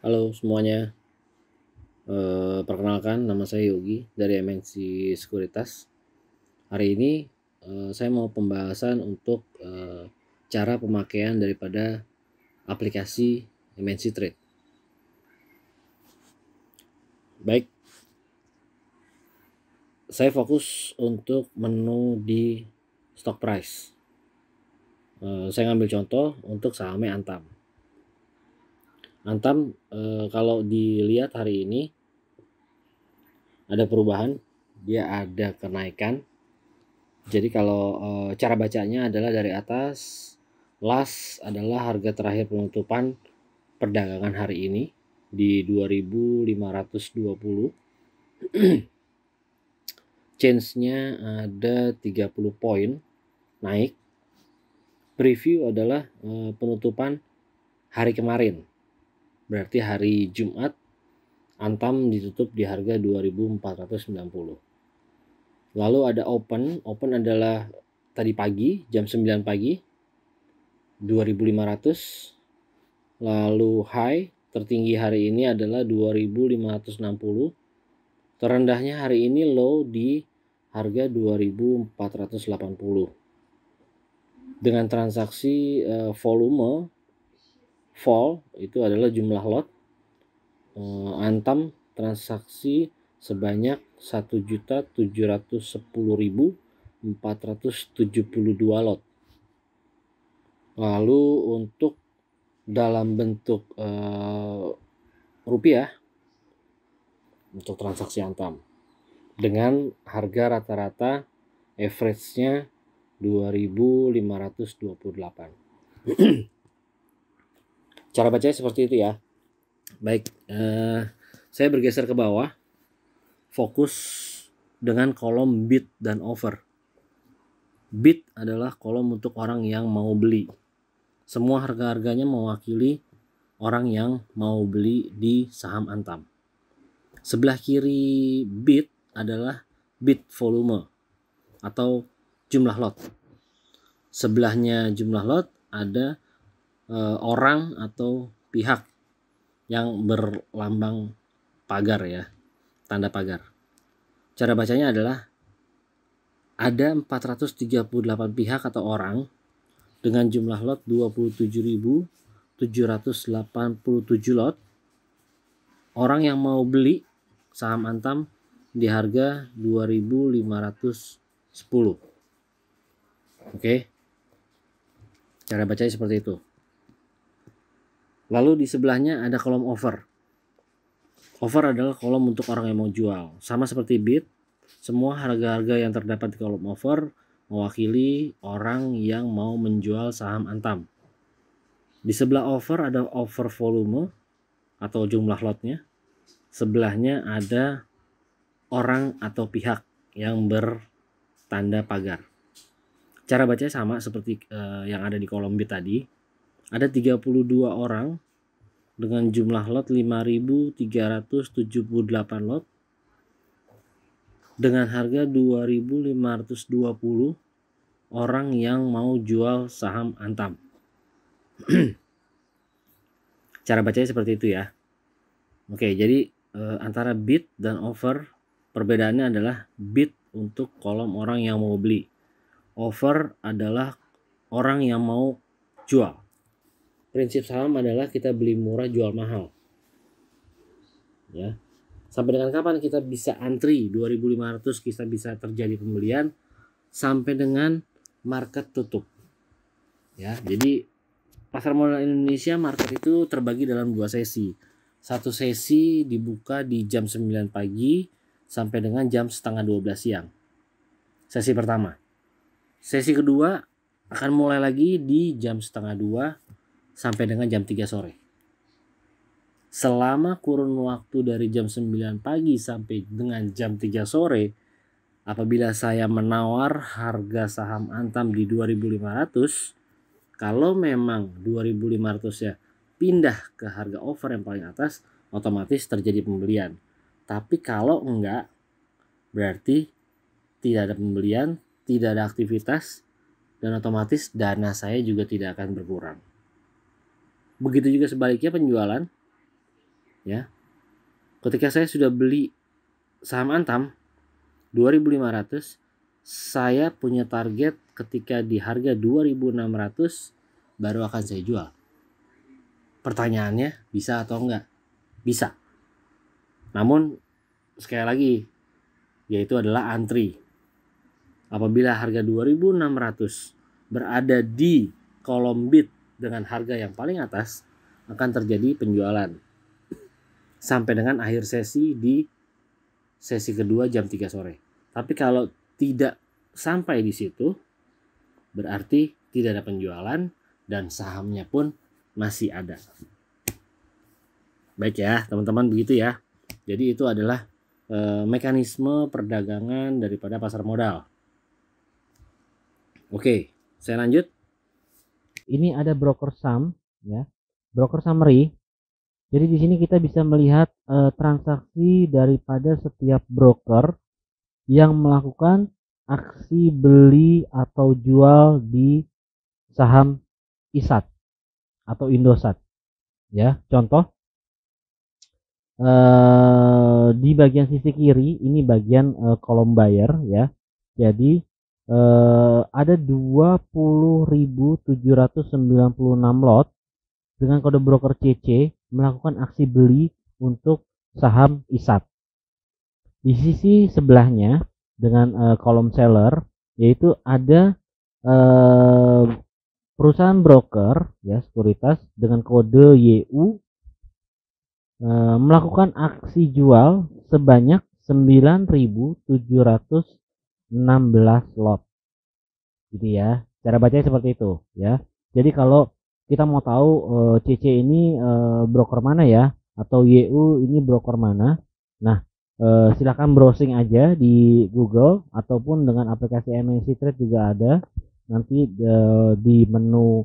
Halo semuanya, perkenalkan nama saya Yogi dari MNC Sekuritas. Hari ini saya mau pembahasan untuk cara pemakaian daripada aplikasi MNC Trade. Baik, saya fokus untuk menu di stock price. Saya ngambil contoh untuk sahamnya Antam. Antam kalau dilihat hari ini ada perubahan, dia ada kenaikan. Jadi kalau cara bacanya adalah dari atas, last adalah harga terakhir penutupan perdagangan hari ini di 2520. Change-nya ada 30 poin naik. Preview adalah penutupan hari kemarin. Berarti hari Jumat Antam ditutup di harga 2490. Lalu ada open adalah tadi pagi jam 9 pagi 2500. Lalu high tertinggi hari ini adalah 2560. Terendahnya hari ini low di harga 2480. Dengan transaksi volume fall itu adalah jumlah lot, Antam transaksi sebanyak 1.710.472 lot. Lalu untuk dalam bentuk rupiah untuk transaksi Antam dengan harga rata-rata average-nya 2.528. Cara bacanya seperti itu ya. Baik, saya bergeser ke bawah, fokus dengan kolom bid dan offer. Bid adalah kolom untuk orang yang mau beli. Semua harga-harganya mewakili orang yang mau beli di saham Antam. Sebelah kiri bid adalah bid volume atau jumlah lot. Sebelahnya jumlah lot ada orang atau pihak yang berlambang pagar ya, tanda pagar. Cara bacanya adalah ada 438 pihak atau orang dengan jumlah lot 27.787 lot. Orang yang mau beli saham Antam di harga 2.510. Oke. Cara bacanya seperti itu. Lalu di sebelahnya ada kolom offer. Offer adalah kolom untuk orang yang mau jual. Sama seperti bid, semua harga-harga yang terdapat di kolom offer mewakili orang yang mau menjual saham Antam. Di sebelah offer ada offer volume atau jumlah lotnya. Sebelahnya ada orang atau pihak yang bertanda pagar. Cara bacanya sama seperti yang ada di kolom bid tadi. Ada 32 orang dengan jumlah lot 5.378 lot dengan harga 2.520 orang yang mau jual saham Antam. Cara bacanya seperti itu ya. Oke, jadi antara bid dan offer perbedaannya adalah bid untuk kolom orang yang mau beli. Offer adalah orang yang mau jual. Prinsip saham adalah kita beli murah jual mahal. Ya. Sampai dengan kapan kita bisa antri 2.500 kita bisa terjadi pembelian sampai dengan market tutup. Ya, jadi pasar modal Indonesia market itu terbagi dalam 2 sesi. Satu sesi dibuka di jam 9 pagi sampai dengan jam setengah 12 siang. Sesi pertama. Sesi kedua akan mulai lagi di jam setengah 2 sampai dengan jam 3 sore. Selama kurun waktu dari jam 9 pagi sampai dengan jam 3 sore, apabila saya menawar harga saham Antam di 2.500, kalau memang 2.500 ya pindah ke harga offer yang paling atas, otomatis terjadi pembelian. Tapi kalau enggak, berarti tidak ada pembelian, tidak ada aktivitas, dan otomatis dana saya juga tidak akan berkurang. Begitu juga sebaliknya penjualan. ya. Ketika saya sudah beli saham Antam 2.500, saya punya target ketika di harga 2.600 baru akan saya jual. Pertanyaannya, bisa atau enggak? Bisa. Namun sekali lagi, yaitu adalah antri. Apabila harga 2.600 berada di kolom bid dengan harga yang paling atas, akan terjadi penjualan sampai dengan akhir sesi di sesi kedua jam 3 sore. Tapi kalau tidak sampai di situ, berarti tidak ada penjualan dan sahamnya pun masih ada. Baik ya teman-teman, begitu ya. Jadi itu adalah mekanisme perdagangan daripada pasar modal. Oke, saya lanjut. Ini ada broker saham ya, broker summary. Jadi di sini kita bisa melihat transaksi daripada setiap broker yang melakukan aksi beli atau jual di saham ISAT atau Indosat. Ya, contoh di bagian sisi kiri ini bagian kolom buyer ya. Jadi ada 20.796 lot dengan kode broker CC melakukan aksi beli untuk saham ISAT. Di sisi sebelahnya dengan kolom seller yaitu ada perusahaan broker ya, sekuritas dengan kode YU melakukan aksi jual sebanyak 9.716 lot. Gitu ya. Cara bacanya seperti itu ya. Jadi kalau kita mau tahu CC ini broker mana ya, atau YU ini broker mana. Nah, silakan browsing aja di Google ataupun dengan aplikasi MNC Trade juga ada. Nanti di menu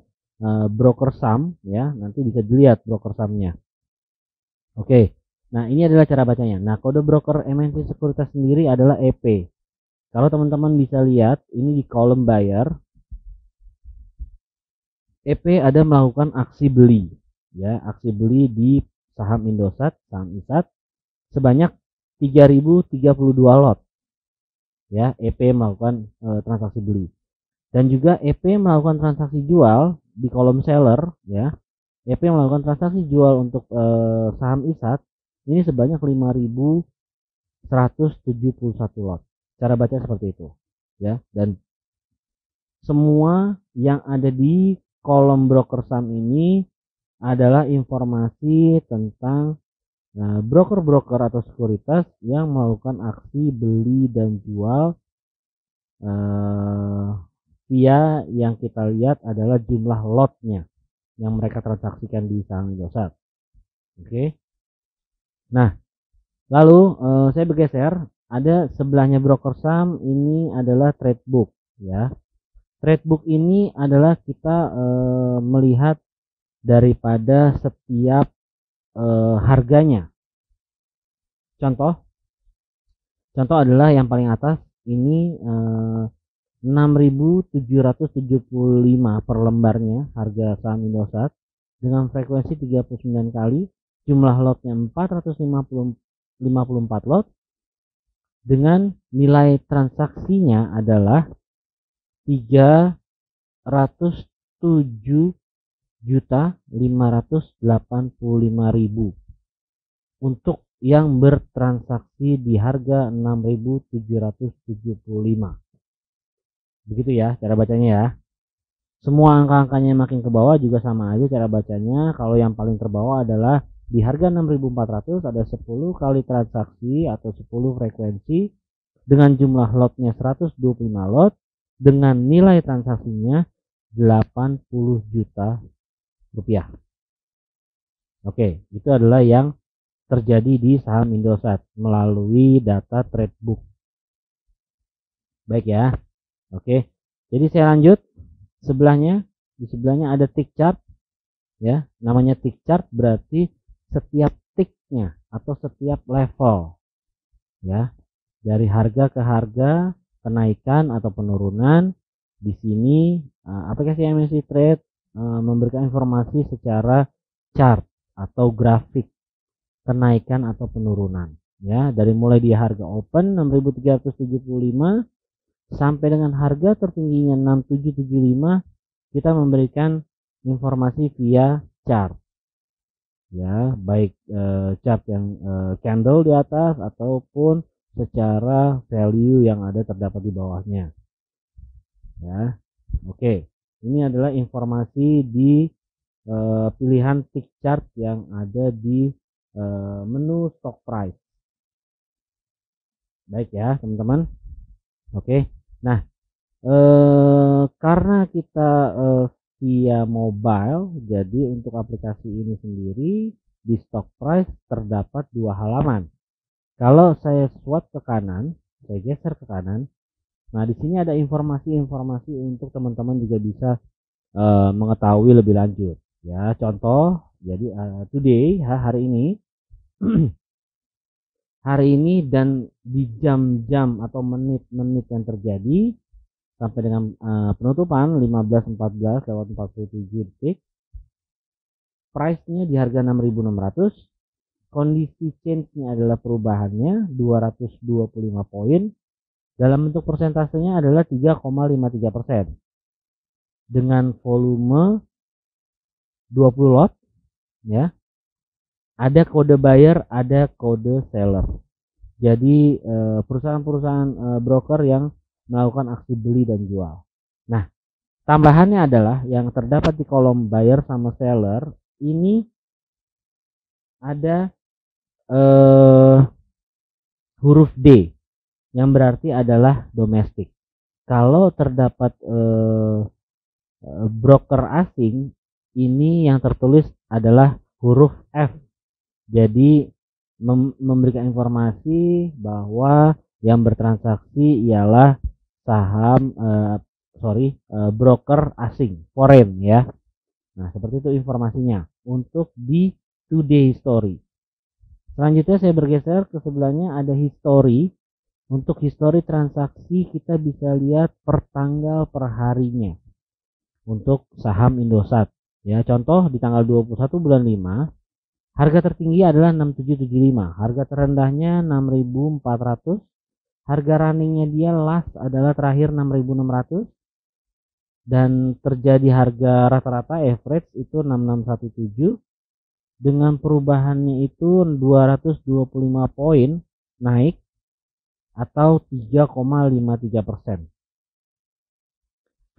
broker saham ya, nanti bisa dilihat broker sahamnya. Oke. Nah, ini adalah cara bacanya. Nah, kode broker MNC Sekuritas sendiri adalah EP. Kalau teman-teman bisa lihat, ini di kolom buyer, EP ada melakukan aksi beli, ya, aksi beli di saham Indosat, saham ISAT sebanyak 3.032 lot, ya, EP melakukan transaksi beli. Dan juga EP melakukan transaksi jual di kolom seller, ya, EP melakukan transaksi jual untuk saham ISAT ini sebanyak 5.171 lot. Cara baca seperti itu, ya. Dan semua yang ada di kolom broker saham ini adalah informasi tentang broker-broker atau sekuritas yang melakukan aksi beli dan jual. Via yang kita lihat adalah jumlah lotnya yang mereka transaksikan di saham Indosat. Oke. Nah, lalu saya bergeser, ada sebelahnya broker saham ini adalah trade book ya. Trade book ini adalah kita melihat daripada setiap harganya. Contoh adalah yang paling atas ini 6.775 per lembarnya harga saham Indosat dengan frekuensi 39 kali, jumlah lotnya 454 lot dengan nilai transaksinya adalah 307.585.000 untuk yang bertransaksi di harga 6.775. Begitu ya cara bacanya ya. Semua angka-angkanya makin ke bawah juga sama aja cara bacanya. Kalau yang paling terbawah adalah di harga 6.400 ada 10 kali transaksi atau 10 frekuensi dengan jumlah lotnya 125 lot dengan nilai transaksinya 80 juta rupiah. Oke, itu adalah yang terjadi di saham Indosat melalui data trade book. Baik ya. Oke. Jadi saya lanjut. Di sebelahnya ada tick chart ya. Namanya tick chart berarti setiap ticknya atau setiap level ya. Dari harga ke harga, kenaikan atau penurunan. Di sini aplikasi MNC Trade memberikan informasi secara chart atau grafik kenaikan atau penurunan ya, dari mulai di harga open 6.375 sampai dengan harga tertingginya 6.775 kita memberikan informasi via chart ya, baik chart yang candle di atas ataupun secara value yang ada terdapat di bawahnya ya. Oke, ini adalah informasi di pilihan tick chart yang ada di menu stock price. Baik ya teman-teman. Oke, nah karena kita via mobile, jadi untuk aplikasi ini sendiri di stock price terdapat dua halaman. Kalau saya swipe ke kanan, saya geser ke kanan, nah di sini ada informasi-informasi untuk teman-teman juga bisa mengetahui lebih lanjut ya. Contoh, jadi today hari ini dan di jam-jam atau menit-menit yang terjadi sampai dengan penutupan 15.14 lewat 47 detik, price-nya di harga 6.600, kondisi change-nya adalah perubahannya 225 poin, dalam bentuk persentasenya adalah 3,53% dengan volume 20 lot ya. Ada kode buyer, ada kode seller. Jadi perusahaan-perusahaan broker yang melakukan aksi beli dan jual. Nah, tambahannya adalah yang terdapat di kolom buyer sama seller ini ada huruf D yang berarti adalah domestik. Kalau terdapat broker asing, ini yang tertulis adalah huruf F. Jadi memberikan informasi bahwa yang bertransaksi ialah saham broker asing, foreign ya. Nah, seperti itu informasinya untuk di today history. Selanjutnya saya bergeser ke sebelahnya, ada history. Untuk history transaksi kita bisa lihat per tanggal per harinya untuk saham Indosat ya. Contoh di tanggal 21 bulan 5 harga tertinggi adalah 6775, harga terendahnya 6400, harga runningnya dia last adalah terakhir 6600, dan terjadi harga rata-rata average itu 6617 dengan perubahannya itu 225 poin naik atau 3,53%.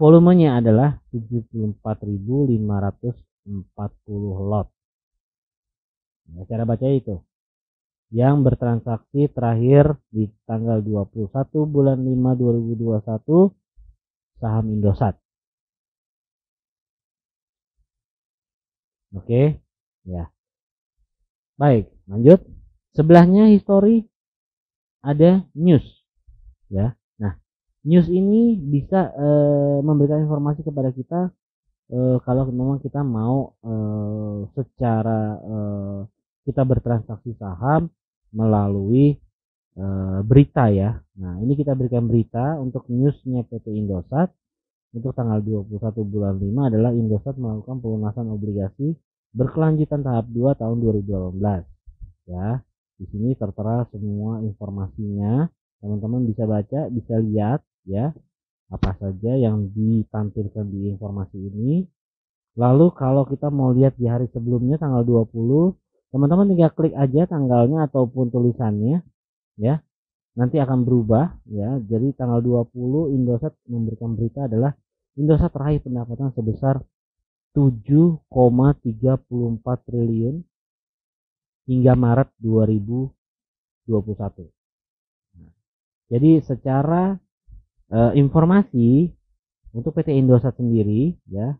Volumenya adalah 74.540 lot. Nah, cara baca itu yang bertransaksi terakhir di tanggal 21 bulan 5 2021 saham Indosat. Oke ya, baik, lanjut. Sebelahnya history ada news ya. Nah, news ini bisa memberikan informasi kepada kita kalau memang kita mau secara kita bertransaksi saham melalui berita ya. Nah, ini kita berikan berita untuk newsnya PT Indosat untuk tanggal 21 bulan 5 adalah Indosat melakukan pelunasan obligasi berkelanjutan tahap 2 tahun 2018 ya. Di sini tertera semua informasinya, teman-teman bisa baca, bisa lihat ya apa saja yang ditampilkan di informasi ini. Lalu kalau kita mau lihat di hari sebelumnya tanggal 20, teman-teman tinggal klik aja tanggalnya ataupun tulisannya ya. Nanti akan berubah ya. Jadi tanggal 20 Indosat memberikan berita adalah Indosat raih pendapatan sebesar 7,34 triliun hingga Maret 2021. Nah, jadi secara informasi untuk PT Indosat sendiri ya,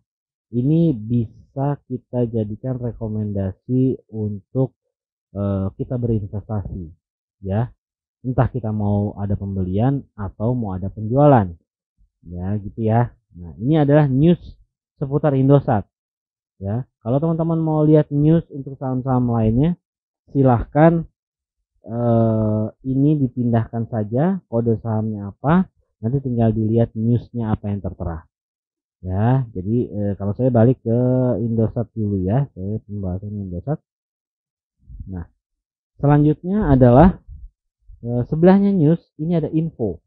ini bisa kita jadikan rekomendasi untuk kita berinvestasi ya. Entah kita mau ada pembelian atau mau ada penjualan ya, gitu ya. Nah, ini adalah news seputar Indosat ya. Kalau teman-teman mau lihat news untuk saham-saham lainnya, silahkan ini dipindahkan saja kode sahamnya apa, nanti tinggal dilihat newsnya apa yang tertera ya. Jadi kalau saya balik ke Indosat dulu ya, saya pembahasan Indosat. Nah, Selanjutnya adalah sebelahnya news, ini ada info.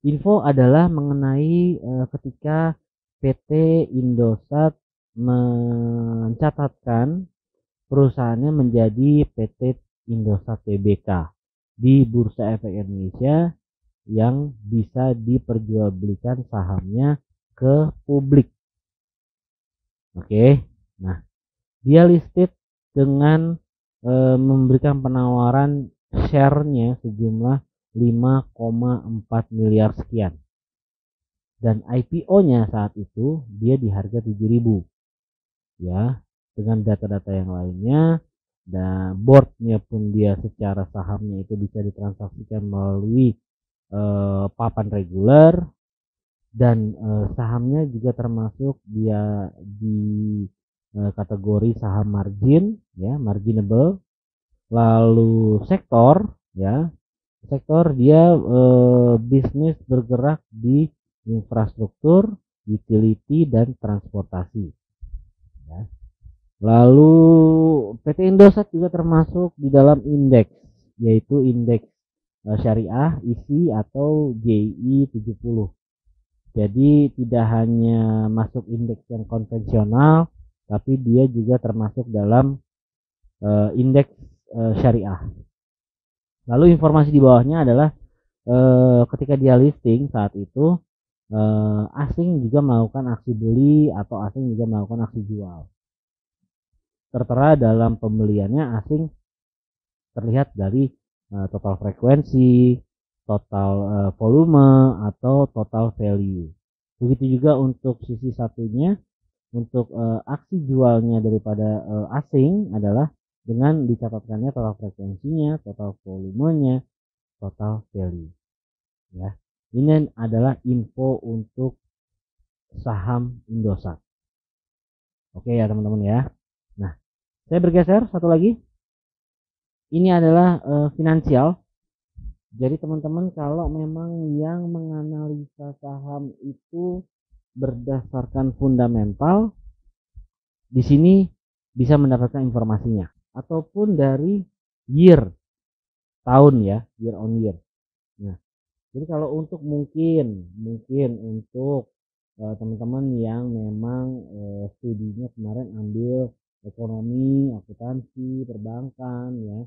Info adalah mengenai ketika PT Indosat mencatatkan perusahaannya menjadi PT Indosat Tbk di Bursa Efek Indonesia yang bisa diperjualbelikan sahamnya ke publik. Oke. Nah, dia listed dengan memberikan penawaran share-nya sejumlah 5,4 miliar sekian. Dan IPO-nya saat itu dia di harga 7.000. Ya, dengan data-data yang lainnya, dan boardnya pun dia secara sahamnya itu bisa ditransaksikan melalui papan reguler, dan sahamnya juga termasuk dia di kategori saham margin, ya, marginable. Lalu sektor, ya, sektor dia bisnis bergerak di infrastruktur, utility, dan transportasi, ya. Lalu PT Indosat juga termasuk di dalam indeks, yaitu indeks syariah ISI atau JI 70. Jadi tidak hanya masuk indeks yang konvensional, tapi dia juga termasuk dalam indeks syariah. Lalu informasi di bawahnya adalah ketika dia listing saat itu asing juga melakukan aksi beli atau asing juga melakukan aksi jual. Tertera dalam pembeliannya asing terlihat dari total frekuensi, total volume, atau total value. Begitu juga untuk sisi satunya, untuk aksi jualnya daripada asing adalah dengan dicatatkannya total frekuensinya, total volumenya, total value, ya. Ini adalah info untuk saham Indosat. Oke ya teman-teman ya. Nah, saya bergeser satu lagi. Ini adalah finansial. Jadi teman-teman kalau memang yang menganalisa saham itu berdasarkan fundamental, di sini bisa mendapatkan informasinya, ataupun dari year, tahun ya, year on year. Nah, jadi kalau untuk mungkin untuk teman-teman yang memang studinya kemarin ambil ekonomi, akuntansi, perbankan, ya,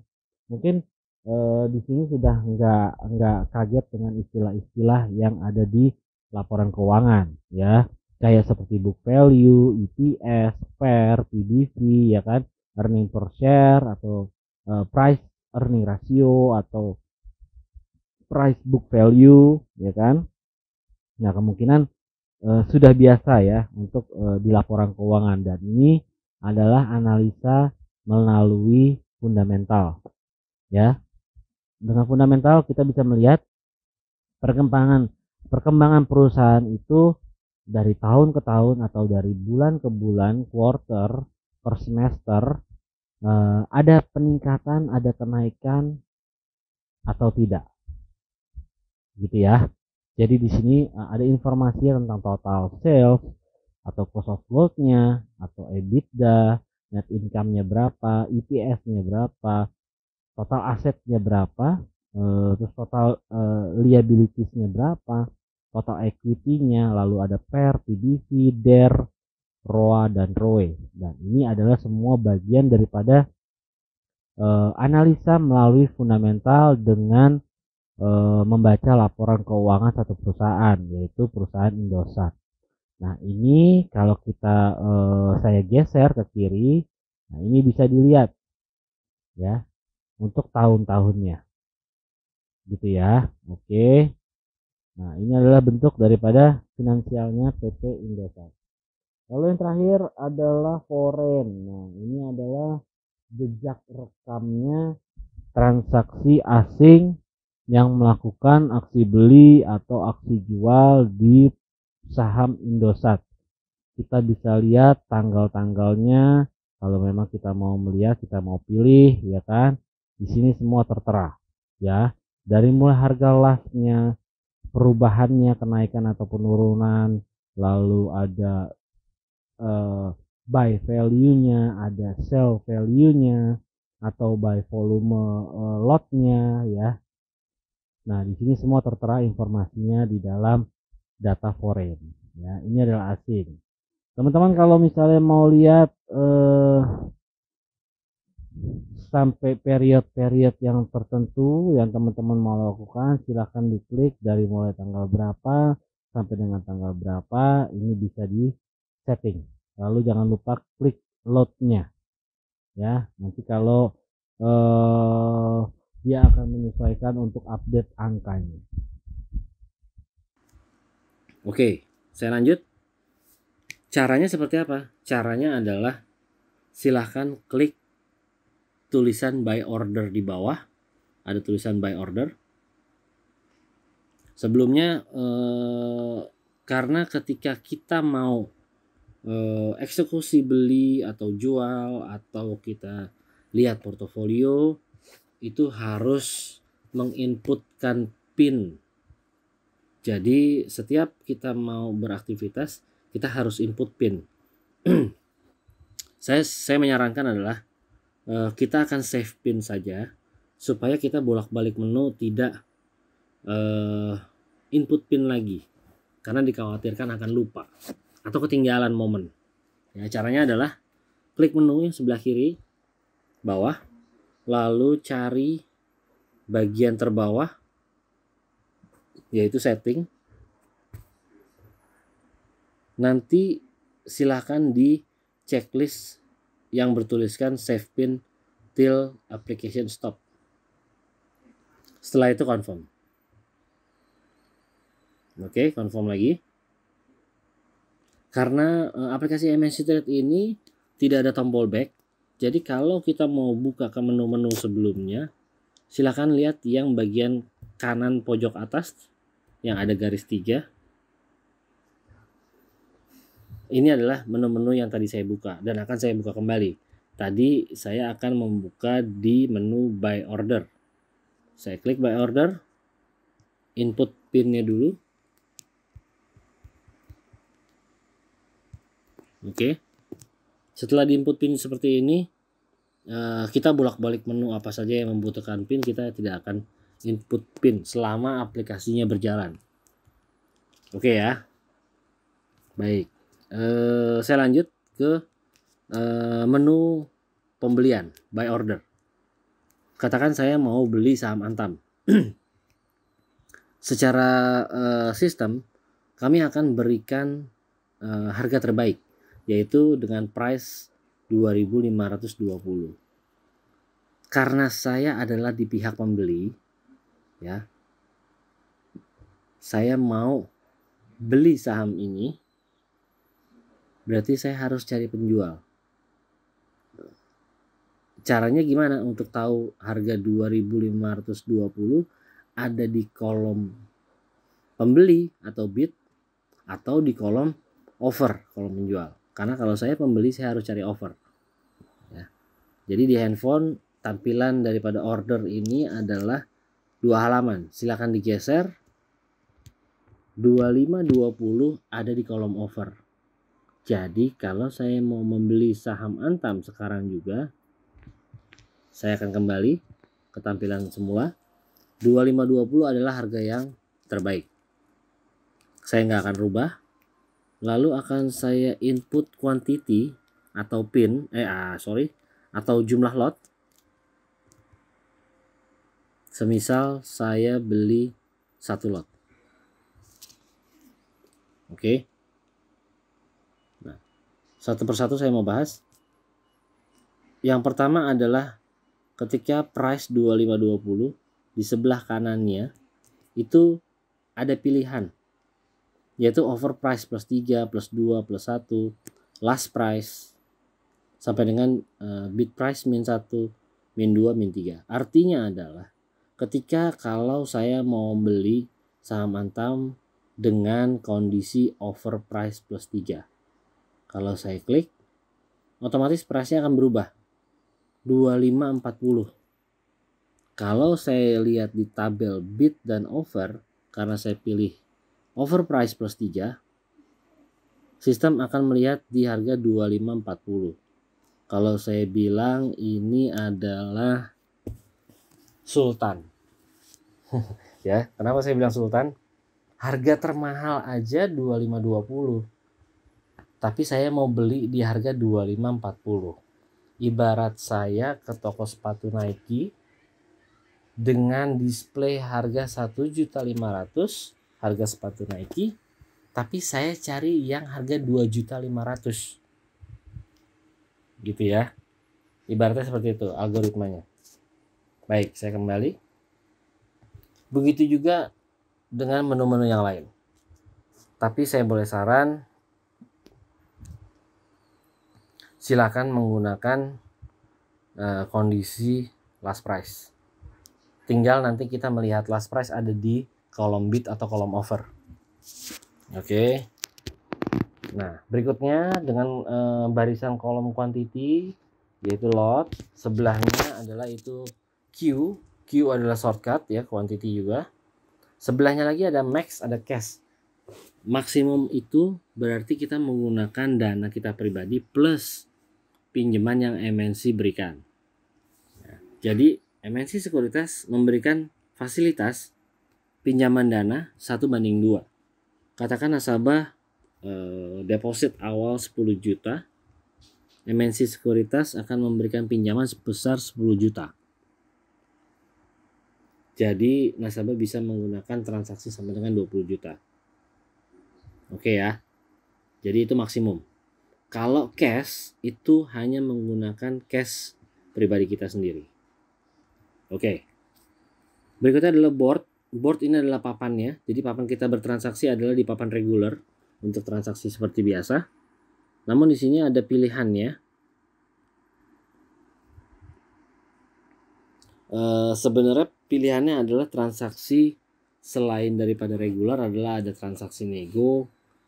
mungkin di sini sudah nggak kaget dengan istilah-istilah yang ada di laporan keuangan, ya, kayak seperti book value, EPS, PER, PBV, ya kan, earning per share, atau price earning ratio, atau price book value, ya kan. Nah, kemungkinan sudah biasa ya untuk di laporan keuangan, dan ini adalah analisa melalui fundamental, ya. Dengan fundamental kita bisa melihat perkembangan perusahaan itu dari tahun ke tahun atau dari bulan ke bulan, quarter per semester, ada peningkatan, ada kenaikan atau tidak, gitu ya. Jadi di sini ada informasi tentang total sales atau cost of goods-nya, atau EBITDA, net income-nya berapa, EPS-nya berapa, total asetnya berapa, terus total liabilities-nya berapa, total equity-nya, lalu ada PER, PBV, DER, ROA, dan ROE. Dan ini adalah semua bagian daripada analisa melalui fundamental dengan membaca laporan keuangan satu perusahaan, yaitu perusahaan Indosat. Nah, ini kalau kita saya geser ke kiri, nah ini bisa dilihat ya untuk tahun-tahunnya, gitu ya. Oke. Nah, ini adalah bentuk daripada finansialnya PT Indosat. Lalu yang terakhir adalah foreign. Nah, ini adalah jejak rekamnya transaksi asing yang melakukan aksi beli atau aksi jual di saham Indosat. Kita bisa lihat tanggal-tanggalnya. Kalau memang kita mau melihat, kita mau pilih, ya kan, di sini semua tertera, ya, dari mulai harga lastnya, perubahannya, kenaikan atau penurunan, lalu ada buy value-nya, ada sell value-nya, atau by volume lotnya ya. Nah, di sini semua tertera informasinya di dalam data foreign ya. Ini adalah asing. Teman-teman kalau misalnya mau lihat sampai period-period yang tertentu yang teman-teman mau lakukan, silahkan diklik dari mulai tanggal berapa sampai dengan tanggal berapa, ini bisa di setting. Lalu jangan lupa klik loadnya ya, nanti kalau dia akan menyesuaikan untuk update angkanya. Oke, saya lanjut. Caranya seperti apa? Caranya adalah silahkan klik tulisan buy order di bawah. Ada tulisan buy order. Sebelumnya karena ketika kita mau eksekusi beli atau jual atau kita lihat portofolio, itu harus menginputkan PIN. Jadi setiap kita mau beraktivitas, kita harus input PIN. Saya menyarankan adalah kita akan save PIN saja supaya kita bolak-balik menu tidak input PIN lagi, karena dikhawatirkan akan lupa atau ketinggalan momen. Ya, caranya adalah klik menu yang sebelah kiri bawah, lalu cari bagian terbawah yaitu setting. Nanti silahkan di checklist yang bertuliskan save pin till application stop. Setelah itu confirm. Oke, confirm lagi. Karena aplikasi MNC Trade ini tidak ada tombol back, jadi kalau kita mau buka ke menu-menu sebelumnya, silahkan lihat yang bagian kanan pojok atas yang ada garis 3. Ini adalah menu-menu yang tadi saya buka dan akan saya buka kembali. Tadi saya akan membuka di menu buy order. Saya klik buy order, input pinnya dulu. Oke. Setelah diinput pin seperti ini, kita bolak-balik menu apa saja yang membutuhkan pin, kita tidak akan input pin selama aplikasinya berjalan. Oke ya. Baik. Saya lanjut ke menu pembelian buy order. Katakan saya mau beli saham Antam. Secara sistem kami akan berikan harga terbaik, yaitu dengan price 2.520. Karena saya adalah di pihak pembeli ya, saya mau beli saham ini, berarti saya harus cari penjual. Caranya gimana untuk tahu harga 2.520? Ada di kolom pembeli atau bid atau di kolom offer, kolom penjual. Karena kalau saya pembeli, saya harus cari offer ya. Jadi di handphone tampilan daripada order ini adalah 2 halaman. Silakan digeser. 2520 ada di kolom offer. Jadi kalau saya mau membeli saham Antam sekarang juga, saya akan kembali ke tampilan semula. 2520 adalah harga yang terbaik. Saya nggak akan rubah. Lalu akan saya input quantity atau pin, atau jumlah lot. Semisal saya beli 1 lot. Oke. Nah, satu persatu saya mau bahas. Yang pertama adalah ketika price 2520, di sebelah kanannya itu ada pilihan, yaitu offer price plus 3, plus 2, plus 1, last price, sampai dengan bid price min 1, min 2, min 3. Artinya adalah ketika kalau saya mau beli saham Antam dengan kondisi offer price plus 3, kalau saya klik, otomatis price-nya akan berubah 2540. Kalau saya lihat di tabel bid dan offer, karena saya pilih offer price plus 3, sistem akan melihat di harga 2540. Kalau saya bilang ini adalah sultan. Ya, kenapa saya bilang sultan? Harga termahal aja 2520. Tapi saya mau beli di harga 2540. Ibarat saya ke toko sepatu Nike dengan display harga 1.500.000 harga sepatu Nike, tapi saya cari yang harga 2.500.000. Gitu ya. Ibaratnya seperti itu algoritmanya. Baik, saya kembali. Begitu juga dengan menu-menu yang lain. Tapi saya boleh saran, silakan menggunakan kondisi last price. Tinggal nanti kita melihat last price ada di kolom bid atau kolom offer. Oke. Nah, berikutnya dengan barisan kolom quantity yaitu lot, sebelahnya adalah itu Q. Q adalah shortcut ya, quantity juga. Sebelahnya lagi ada max, ada cash. Maksimum itu berarti kita menggunakan dana kita pribadi plus pinjaman yang MNC berikan. Jadi MNC Sekuritas memberikan fasilitas pinjaman dana 1:2. Katakan nasabah deposit awal 10 juta, MNC Sekuritas akan memberikan pinjaman sebesar 10 juta. Jadi nasabah bisa menggunakan transaksi sampai dengan 20 juta. Oke ya. Jadi itu maksimum. Kalau cash itu hanya menggunakan cash pribadi kita sendiri. Oke. Berikutnya adalah board. Board ini adalah papannya. Jadi papan kita bertransaksi adalah di papan reguler untuk transaksi seperti biasa. Namun di sini ada pilihannya. Sebenarnya pilihannya adalah transaksi selain daripada reguler adalah ada transaksi nego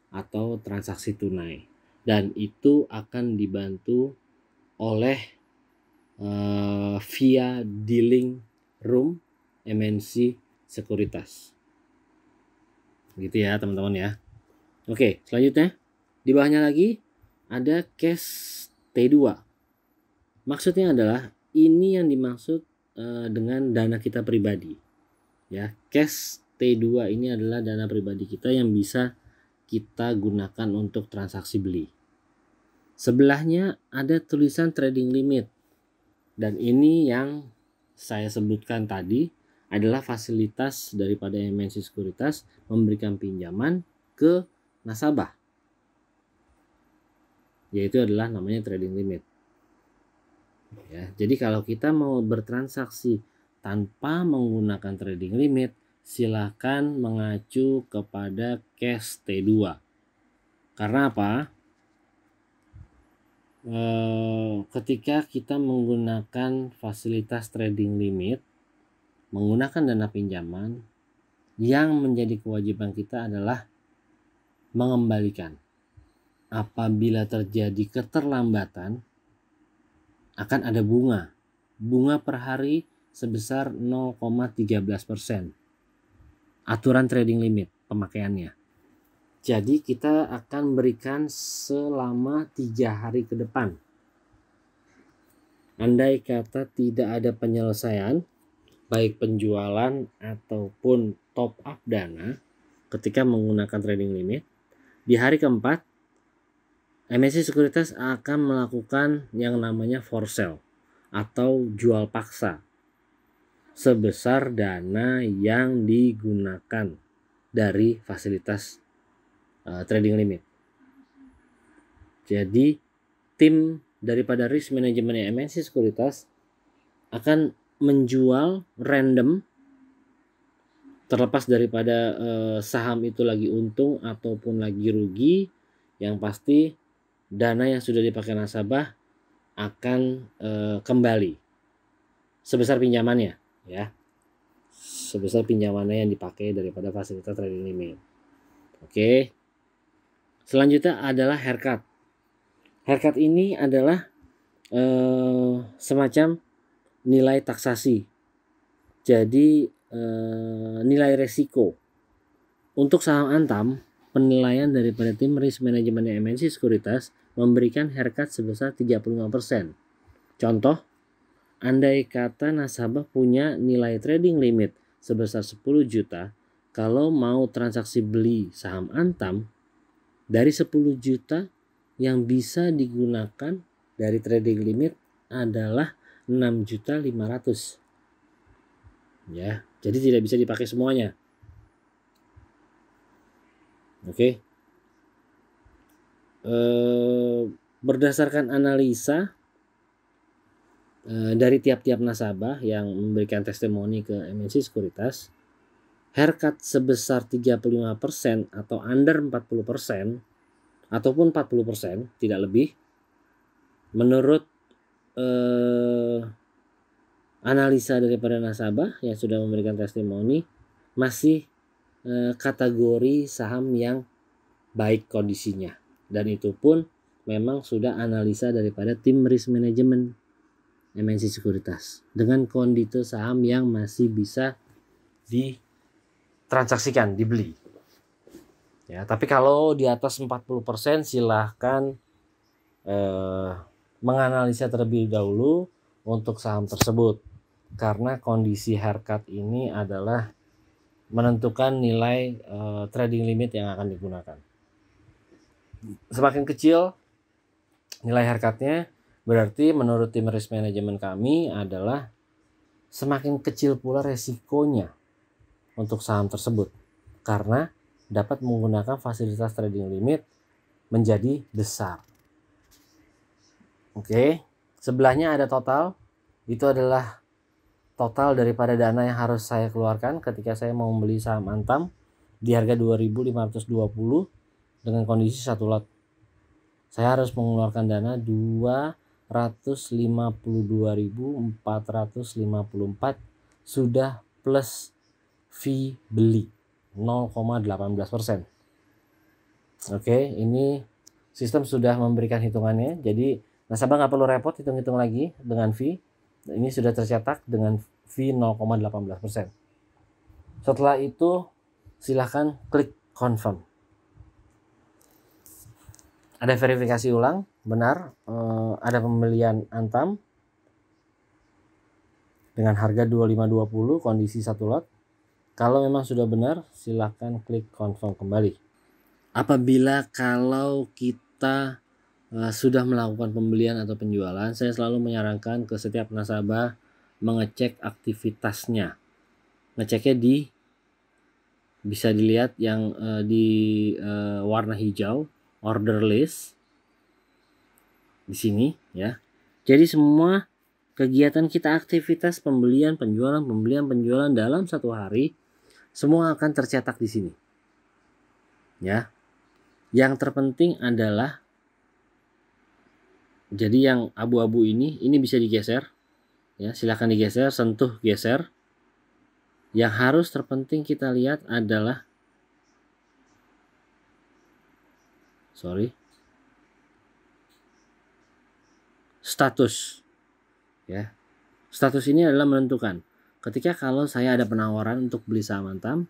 atau transaksi tunai, dan itu akan dibantu oleh via dealing room MNC Sekuritas. Gitu ya teman-teman ya. Oke, selanjutnya di bawahnya lagi ada cash T2. Maksudnya adalah ini yang dimaksud dengan dana kita pribadi. Ya, cash T2 ini adalah dana pribadi kita yang bisa kita gunakan untuk transaksi beli. Sebelahnya ada tulisan trading limit. Dan ini yang saya sebutkan tadi adalah fasilitas daripada MNC Sekuritas memberikan pinjaman ke nasabah. Yaitu adalah namanya trading limit. Ya, jadi kalau kita mau bertransaksi tanpa menggunakan trading limit, silakan mengacu kepada cash T2. Karena apa? Ketika kita menggunakan fasilitas trading limit, menggunakan dana pinjaman, yang menjadi kewajiban kita adalah mengembalikan. Apabila terjadi keterlambatan, akan ada bunga. Bunga per hari sebesar 0,13%. Aturan trading limit pemakaiannya. Jadi kita akan berikan selama 3 hari ke depan. Andai kata tidak ada penyelesaian, baik penjualan ataupun top up dana ketika menggunakan trading limit, di hari keempat MNC Sekuritas akan melakukan yang namanya for sale atau jual paksa sebesar dana yang digunakan dari fasilitas trading limit. Jadi tim daripada risk management MNC Sekuritas akan menjual random, terlepas daripada saham itu lagi untung ataupun lagi rugi, yang pasti dana yang sudah dipakai nasabah akan kembali sebesar pinjamannya ya, sebesar pinjamannya yang dipakai daripada fasilitas trading limit. Oke. Selanjutnya adalah haircut. Haircut ini adalah semacam nilai taksasi. Jadi nilai resiko. Untuk saham Antam, penilaian daripada tim risk management MNC Sekuritas memberikan haircut sebesar 35%. Contoh, andai kata nasabah punya nilai trading limit sebesar 10 juta, kalau mau transaksi beli saham Antam, dari 10 juta yang bisa digunakan dari trading limit adalah 6.500.000. Ya, jadi tidak bisa dipakai semuanya. Oke. Berdasarkan analisa dari tiap-tiap nasabah yang memberikan testimoni ke MNC Sekuritas, haircut sebesar 35% atau under 40% ataupun 40%, tidak lebih, menurut analisa daripada nasabah yang sudah memberikan testimoni, masih kategori saham yang baik kondisinya, dan itu pun memang sudah analisa daripada tim risk management MNC Sekuritas dengan kondisi saham yang masih bisa ditransaksikan, dibeli. Ya, tapi kalau di atas 40% silahkan menganalisa terlebih dahulu untuk saham tersebut, karena kondisi haircut ini adalah menentukan nilai trading limit yang akan digunakan. Semakin kecil nilai haircutnya, berarti menurut tim risk management kami adalah semakin kecil pula resikonya untuk saham tersebut, karena dapat menggunakan fasilitas trading limit menjadi besar. Oke, sebelahnya ada total. Itu adalah total daripada dana yang harus saya keluarkan ketika saya mau membeli saham Antam di harga 2.520 dengan kondisi satu lot. Saya harus mengeluarkan dana 252.454 sudah plus fee beli 0,18%. Oke, ini sistem sudah memberikan hitungannya, jadi nasabah nggak perlu repot hitung-hitung lagi dengan fee. Ini sudah tercetak dengan fee 0,18%. Setelah itu silahkan klik confirm. Ada verifikasi ulang, benar ada pembelian Antam dengan harga 2520 kondisi satu lot. Kalau memang sudah benar, silahkan klik confirm kembali. Apabila kalau kita sudah melakukan pembelian atau penjualan, saya selalu menyarankan ke setiap nasabah mengecek aktivitasnya. Ngeceknya bisa dilihat yang di warna hijau, order list di sini ya. Jadi semua kegiatan kita, aktivitas pembelian, penjualan dalam satu hari, semua akan tercetak di sini. Ya. Yang terpenting adalah, jadi yang abu-abu ini bisa digeser. Ya, silakan digeser, sentuh, geser. Yang harus terpenting kita lihat adalah status. Ya. Status ini adalah menentukan ketika kalau saya ada penawaran untuk beli saham Antam,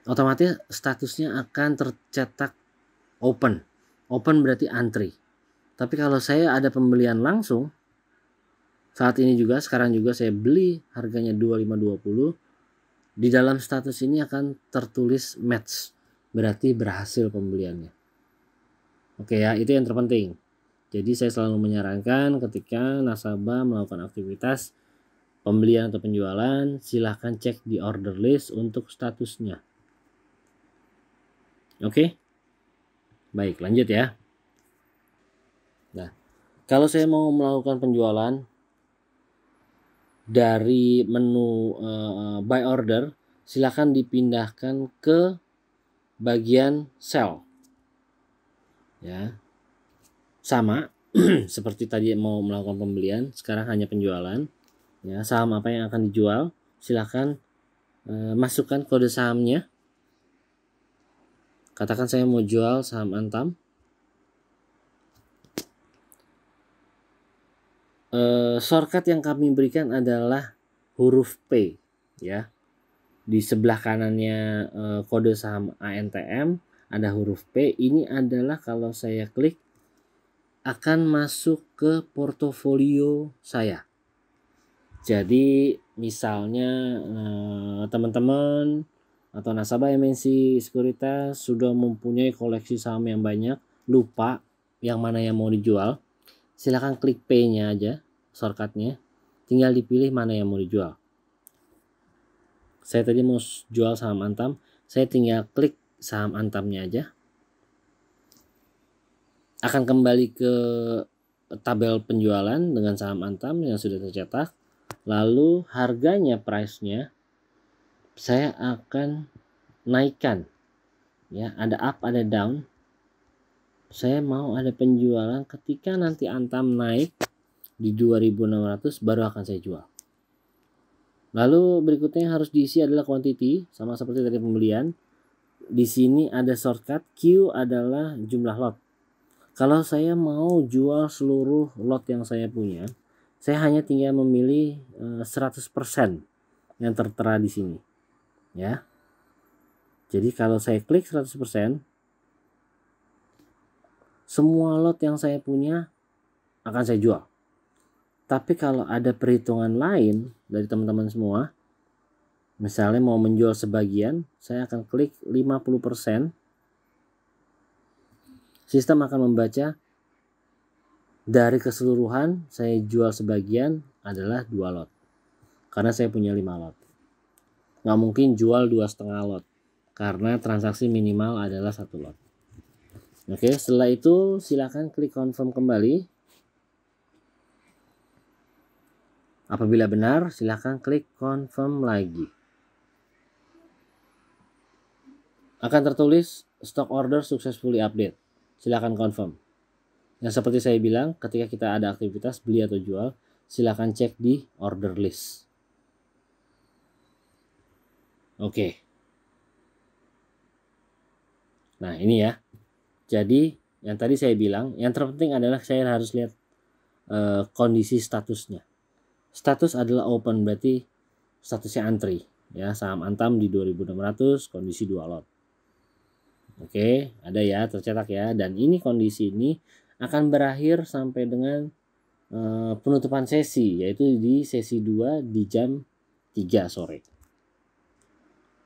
otomatis statusnya akan tercetak open. Open berarti antri. Tapi kalau saya ada pembelian langsung, saat ini juga, sekarang juga saya beli harganya 2520, di dalam status ini akan tertulis match, berarti berhasil pembeliannya. Oke ya, itu yang terpenting. Jadi saya selalu menyarankan ketika nasabah melakukan aktivitas pembelian atau penjualan, silahkan cek di order list untuk statusnya. Oke? Baik, lanjut ya. Nah, kalau saya mau melakukan penjualan dari menu buy order, silahkan dipindahkan ke bagian sell. Ya. Sama seperti tadi mau melakukan pembelian, sekarang hanya penjualan. Ya, saham apa yang akan dijual, silahkan masukkan kode sahamnya. Katakan saya mau jual saham Antam. Shortcut yang kami berikan adalah huruf P, ya. Di sebelah kanannya kode saham ANTM ada huruf P. Ini adalah kalau saya klik akan masuk ke portofolio saya. Jadi misalnya teman-teman atau nasabah MNC Sekuritas sudah mempunyai koleksi saham yang banyak, lupa yang mana yang mau dijual, silakan klik P-nya aja, shortcutnya, tinggal dipilih mana yang mau dijual. Saya tadi mau jual saham Antam, saya tinggal klik saham Antamnya aja, akan kembali ke tabel penjualan dengan saham Antam yang sudah tercetak. Lalu harganya, price-nya saya akan naikkan, ya, ada up ada down. Saya mau ada penjualan ketika nanti Antam naik di 2.600 baru akan saya jual. Lalu berikutnya yang harus diisi adalah quantity, sama seperti tadi pembelian. Di sini ada shortcut, Q adalah jumlah lot. Kalau saya mau jual seluruh lot yang saya punya, saya hanya tinggal memilih 100% yang tertera di sini, ya. Jadi kalau saya klik 100%, semua lot yang saya punya akan saya jual. Tapi kalau ada perhitungan lain dari teman-teman semua, misalnya mau menjual sebagian, saya akan klik 50%. Sistem akan membaca dari keseluruhan saya jual sebagian adalah 2 lot. Karena saya punya 5 lot. Nggak mungkin jual 2,5 lot. Karena transaksi minimal adalah 1 lot. Oke, setelah itu silakan klik confirm kembali. Apabila benar, silakan klik confirm lagi. Akan tertulis stock order successfully update. Silakan confirm. Yang seperti saya bilang, ketika kita ada aktivitas beli atau jual, silakan cek di order list. Oke. Nah, ini ya. Jadi, yang tadi saya bilang, yang terpenting adalah saya harus lihat kondisi statusnya. Status adalah open, berarti statusnya antri. Ya, saham Antam di 2.600, kondisi 2 lot. Oke, ada ya, tercetak ya. Dan ini kondisi ini akan berakhir sampai dengan penutupan sesi, yaitu di sesi 2 di jam 3 sore.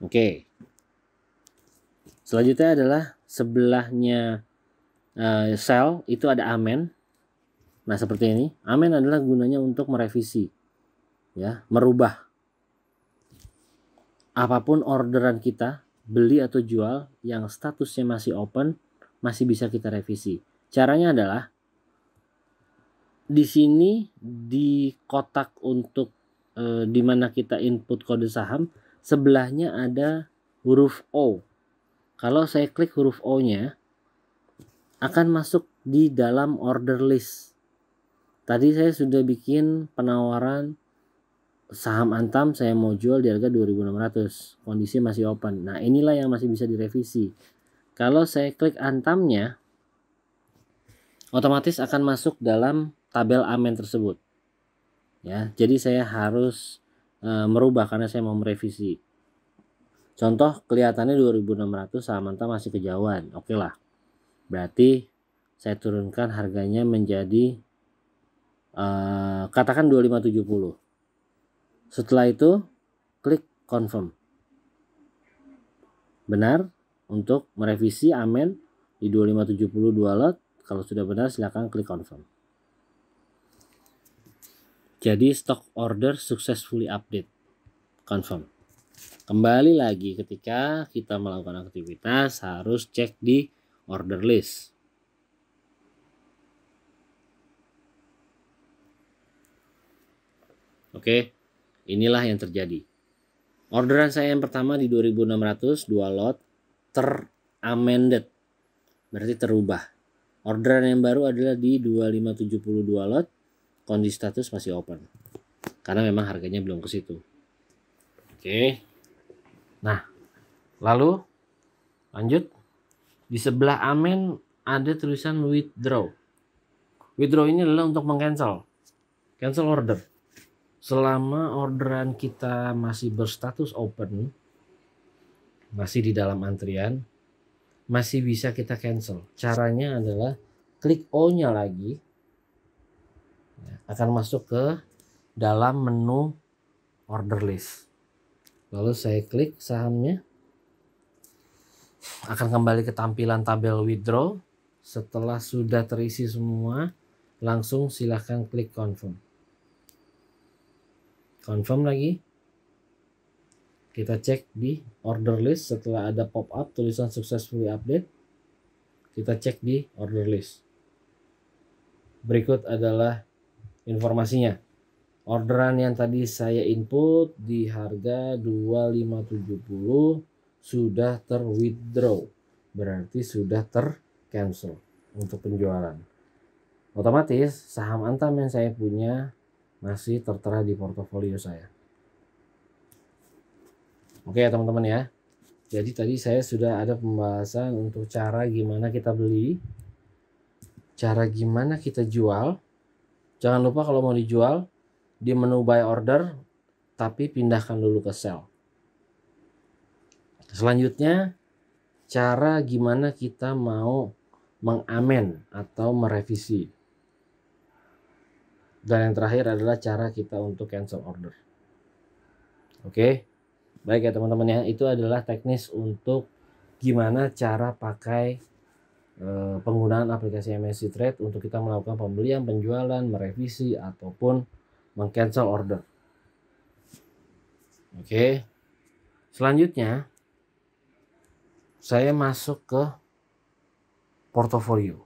Oke. Selanjutnya adalah sebelahnya sell itu ada amen. Nah, seperti ini. Amen adalah gunanya untuk merevisi, ya, merubah apapun orderan kita, beli atau jual yang statusnya masih open, masih bisa kita revisi. Caranya adalah di sini di kotak untuk di mana kita input kode saham, sebelahnya ada huruf O. Kalau saya klik huruf O-nya, akan masuk di dalam order list. Tadi saya sudah bikin penawaran saham Antam, saya mau jual di harga 2.600, kondisi masih open. Nah, inilah yang masih bisa direvisi. Kalau saya klik Antamnya, otomatis akan masuk dalam tabel amen tersebut, ya. Jadi saya harus merubah karena saya mau merevisi. Contoh, kelihatannya 2.600, saham Antam masih kejauhan. Oke lah, berarti saya turunkan harganya menjadi katakan 2570. Setelah itu klik confirm. Benar untuk merevisi amen di 2572 lot. Kalau sudah benar, silakan klik confirm. Jadi stock order successfully update. Confirm. Kembali lagi ketika kita melakukan aktivitas harus cek di order list. Oke, inilah yang terjadi. Orderan saya yang pertama di 2.600, 2 lot teramended, berarti terubah. Orderan yang baru adalah di 2572 lot, kondisi status masih open. Karena memang harganya belum ke situ. Oke. Nah, lalu lanjut. Di sebelah amen ada tulisan withdraw. Withdraw ini adalah untuk meng-cancel. Cancel order. Selama orderan kita masih berstatus open, masih di dalam antrian, masih bisa kita cancel. Caranya adalah klik O-nya lagi, akan masuk ke dalam menu order list. Lalu saya klik sahamnya, akan kembali ke tampilan tabel withdraw. Setelah sudah terisi semua, langsung silahkan klik confirm. Confirm lagi. Kita cek di order list, setelah ada pop up tulisan successfully update, kita cek di order list. Berikut adalah informasinya. Orderan yang tadi saya input di harga 2570 sudah terwithdraw, berarti sudah tercancel untuk penjualan. Otomatis saham Antam yang saya punya masih tertera di portofolio saya. Oke ya teman-teman ya. Jadi tadi saya sudah ada pembahasan untuk cara gimana kita beli, cara gimana kita jual. Jangan lupa kalau mau dijual di menu buy order, tapi pindahkan dulu ke sell. Selanjutnya cara gimana kita mau mengamen atau merevisi. Dan yang terakhir adalah cara kita untuk cancel order. Oke. Baik ya teman-teman ya, itu adalah teknis untuk gimana cara pakai penggunaan aplikasi MSC Trade untuk kita melakukan pembelian, penjualan, merevisi ataupun meng-cancel order. Oke. Selanjutnya saya masuk ke portofolio.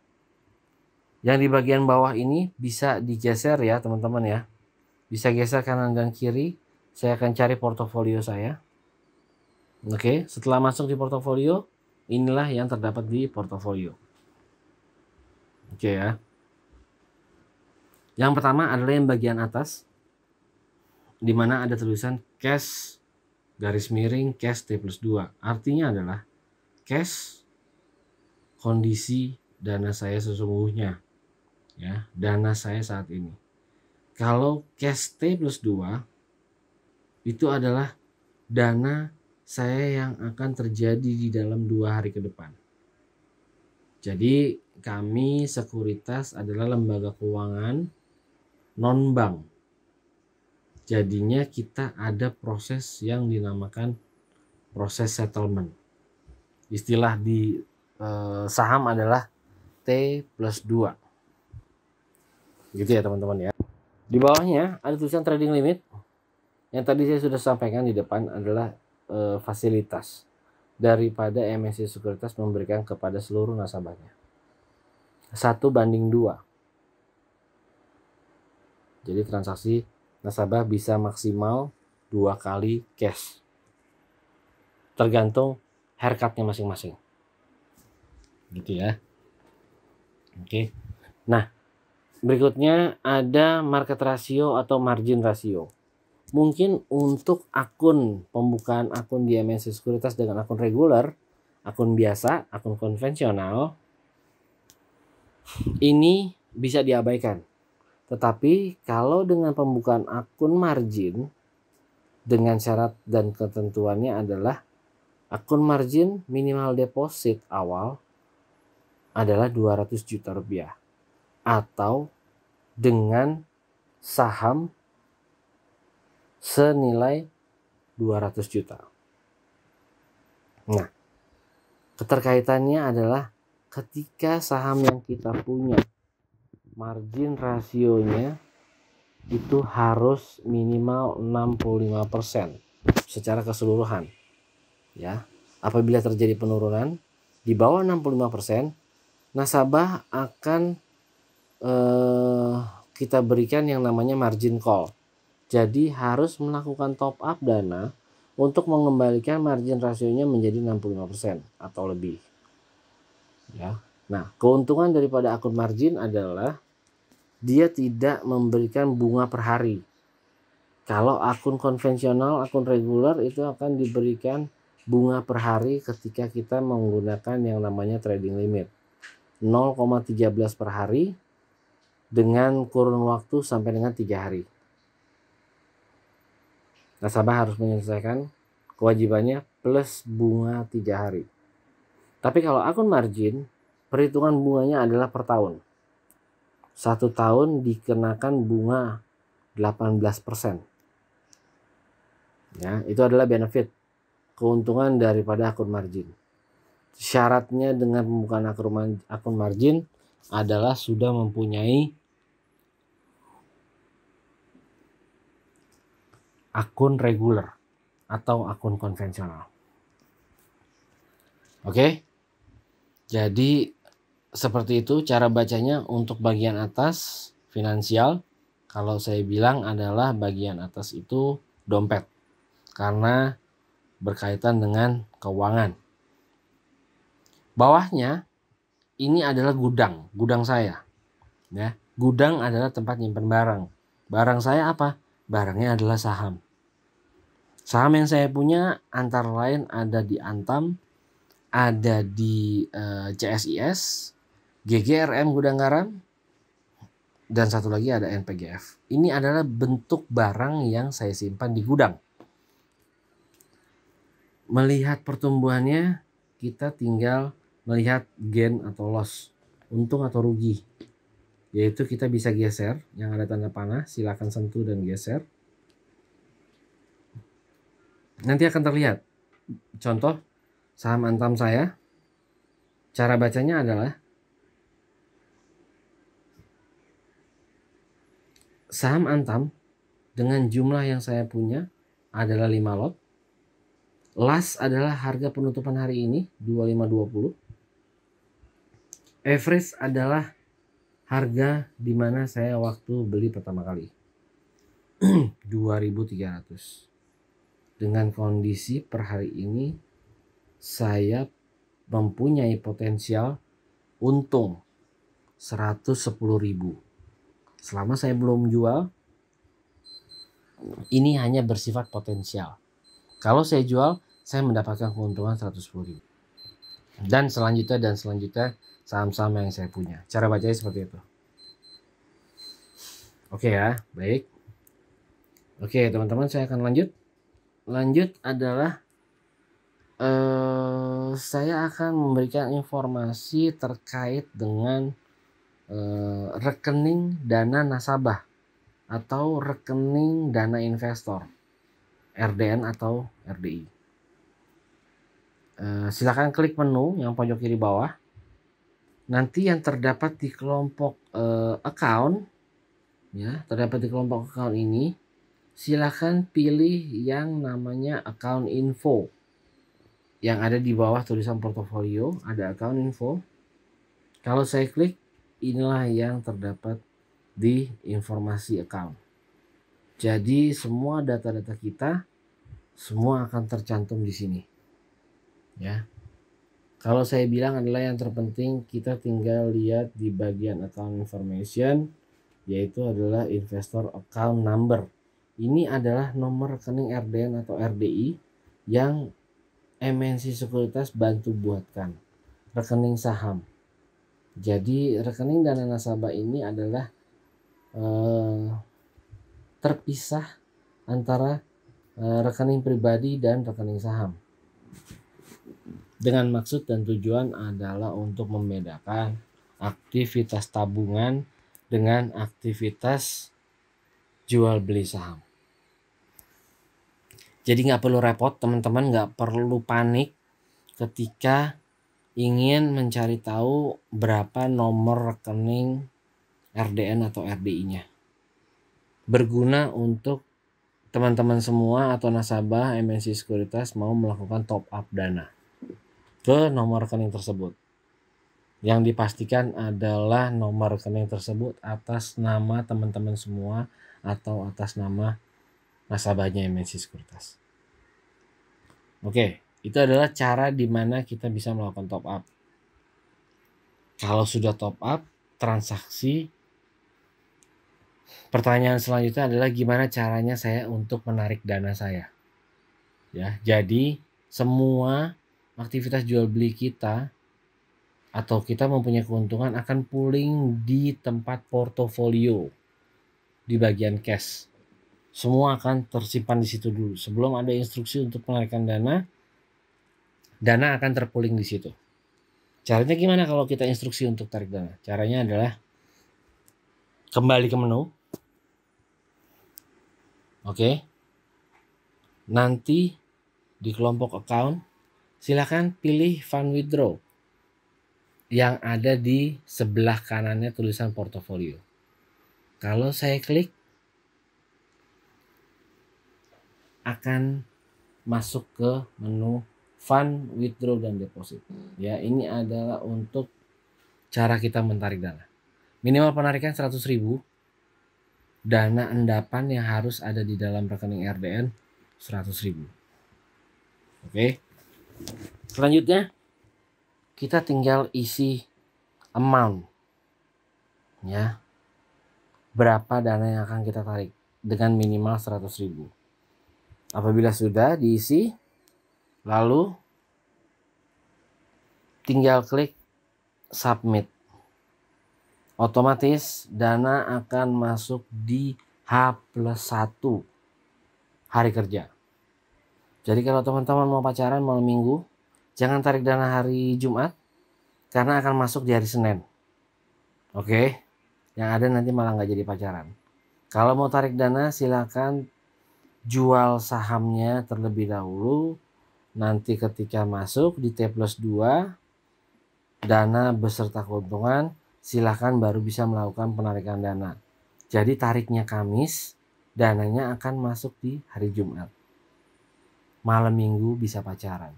Yang di bagian bawah ini bisa digeser ya teman-teman ya. Bisa geser kanan dan kiri. Saya akan cari portofolio saya. Oke, setelah masuk di portofolio, inilah yang terdapat di portofolio. Oke ya. Yang pertama adalah yang bagian atas, di mana ada tulisan cash garis miring cash T+2. Artinya adalah cash kondisi dana saya sesungguhnya. Ya, dana saya saat ini. Kalau cash T+2 itu adalah dana saya yang akan terjadi di dalam 2 hari ke depan. Jadi kami sekuritas adalah lembaga keuangan non-bank. Jadinya kita ada proses yang dinamakan proses settlement. Istilah di saham adalah T+2. Gitu ya teman-teman ya. Di bawahnya ada tulisan trading limit. Yang tadi saya sudah sampaikan di depan adalah fasilitas daripada MSC Sekuritas memberikan kepada seluruh nasabahnya. 1:2. Jadi transaksi nasabah bisa maksimal 2 kali cash. Tergantung haircutnya masing-masing. Gitu ya. Oke. Nah, berikutnya ada market ratio atau margin ratio. Mungkin untuk akun pembukaan akun di MSC Sekuritas dengan akun reguler, akun biasa, akun konvensional, ini bisa diabaikan. Tetapi kalau dengan pembukaan akun margin dengan syarat dan ketentuannya adalah akun margin minimal deposit awal adalah 200 juta rupiah atau dengan saham senilai 200 juta. Nah, keterkaitannya adalah ketika saham yang kita punya margin rasionya itu harus minimal 65% secara keseluruhan. Ya, apabila terjadi penurunan di bawah 65%, nasabah akan kita berikan yang namanya margin call. Jadi harus melakukan top up dana untuk mengembalikan margin rasionya menjadi 65% atau lebih. Ya. Nah, keuntungan daripada akun margin adalah dia tidak memberikan bunga per hari. Kalau akun konvensional, akun reguler itu akan diberikan bunga per hari ketika kita menggunakan yang namanya trading limit. 0,13 per hari dengan kurun waktu sampai dengan 3 hari. Nasabah harus menyelesaikan kewajibannya plus bunga 3 hari. Tapi kalau akun margin perhitungan bunganya adalah per tahun. 1 tahun dikenakan bunga 18%. Ya, itu adalah benefit, keuntungan daripada akun margin. Syaratnya dengan pembukaan akun margin adalah sudah mempunyai akun reguler atau akun konvensional. Oke. Jadi seperti itu cara bacanya. Untuk bagian atas finansial, kalau saya bilang adalah bagian atas itu dompet, karena berkaitan dengan keuangan. Bawahnya ini adalah gudang saya. Ya, gudang adalah tempat nyimpan barang. Barang saya apa? Barangnya adalah saham. Saham yang saya punya antara lain ada di Antam, ada di CSIS, GGRM Gudang Garam, dan satu lagi ada NPGF. Ini adalah bentuk barang yang saya simpan di gudang. Melihat pertumbuhannya, kita tinggal melihat gain atau loss, untung atau rugi. Yaitu kita bisa geser, yang ada tanda panah, silakan sentuh dan geser. Nanti akan terlihat. Contoh, saham Antam saya, cara bacanya adalah saham Antam dengan jumlah yang saya punya adalah 5 lot. Last adalah harga penutupan hari ini 25.20. Average adalah harga di mana saya waktu beli pertama kali 2.300. Dengan kondisi per hari ini saya mempunyai potensial untung 110.000. Selama saya belum jual, ini hanya bersifat potensial. Kalau saya jual, saya mendapatkan keuntungan 110.000. Dan selanjutnya saham-saham yang saya punya. Cara bacanya seperti itu. Oke ya, baik. Oke teman-teman, saya akan lanjut. Lanjut adalah saya akan memberikan informasi terkait dengan rekening dana nasabah atau rekening dana investor, RDN atau RDI. Silakan klik menu yang pojok kiri bawah. Nanti yang terdapat di kelompok account, ya, terdapat di kelompok account ini, silakan pilih yang namanya account info. Yang ada di bawah tulisan portofolio ada account info. Kalau saya klik, inilah yang terdapat di informasi account. Jadi semua data-data kita semua akan tercantum di sini. Ya. Kalau saya bilang adalah yang terpenting kita tinggal lihat di bagian account information, yaitu adalah investor account number. Ini adalah nomor rekening RDN atau RDI yang MNC Sekuritas bantu buatkan. Rekening saham. Jadi rekening dana nasabah ini adalah terpisah antara rekening pribadi dan rekening saham. Dengan maksud dan tujuan adalah untuk membedakan aktivitas tabungan dengan aktivitas jual beli saham. Jadi nggak perlu repot teman-teman, nggak perlu panik ketika ingin mencari tahu berapa nomor rekening RDN atau RDI-nya. Berguna untuk teman-teman semua atau nasabah MNC Sekuritas mau melakukan top up dana ke nomor rekening tersebut. Yang dipastikan adalah nomor rekening tersebut atas nama teman-teman semua atau atas nama nasabahnya MNC Sekuritas. Oke, itu adalah cara di mana kita bisa melakukan top up. Kalau sudah top up, transaksi, pertanyaan selanjutnya adalah gimana caranya saya untuk menarik dana saya. Ya, jadi semua aktivitas jual beli kita atau kita mempunyai keuntungan akan pooling di tempat portofolio di bagian cash. Semua akan tersimpan di situ dulu. Sebelum ada instruksi untuk penarikan dana, dana akan terpooling di situ. Caranya gimana kalau kita instruksi untuk tarik dana? Caranya adalah kembali ke menu. Oke. Nanti di kelompok account silakan pilih fund withdraw yang ada di sebelah kanannya tulisan portofolio. Kalau saya klik akan masuk ke menu fund withdraw dan deposit. Ya, ini adalah untuk cara kita menarik dana. Minimal penarikan 100.000. Dana endapan yang harus ada di dalam rekening RDN 100.000. Oke. Selanjutnya kita tinggal isi amount. Ya. Berapa dana yang akan kita tarik dengan minimal 100.000. Apabila sudah diisi, lalu tinggal klik submit. Otomatis dana akan masuk di H+1 hari kerja. Jadi kalau teman-teman mau pacaran malam minggu, jangan tarik dana hari Jumat karena akan masuk di hari Senin. Oke, yang ada nanti malah nggak jadi pacaran. Kalau mau tarik dana silakan jual sahamnya terlebih dahulu. Nanti ketika masuk di T+2 dana beserta keuntungan, silakan baru bisa melakukan penarikan dana. Jadi tariknya Kamis, dananya akan masuk di hari Jumat. Malam minggu bisa pacaran.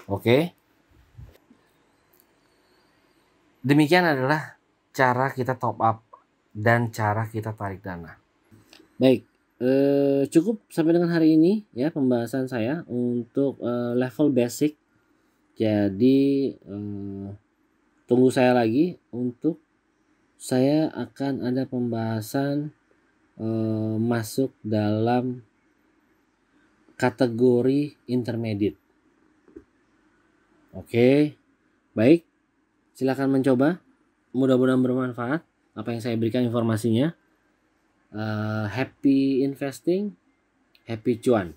Oke. Demikian adalah cara kita top up dan cara kita tarik dana. Baik, cukup sampai dengan hari ini ya pembahasan saya untuk level basic. Jadi tunggu saya lagi untuk saya akan ada pembahasan masuk dalam kategori intermediate. Oke, baik. Silakan mencoba. Mudah-mudahan bermanfaat apa yang saya berikan informasinya. Happy investing, happy cuan.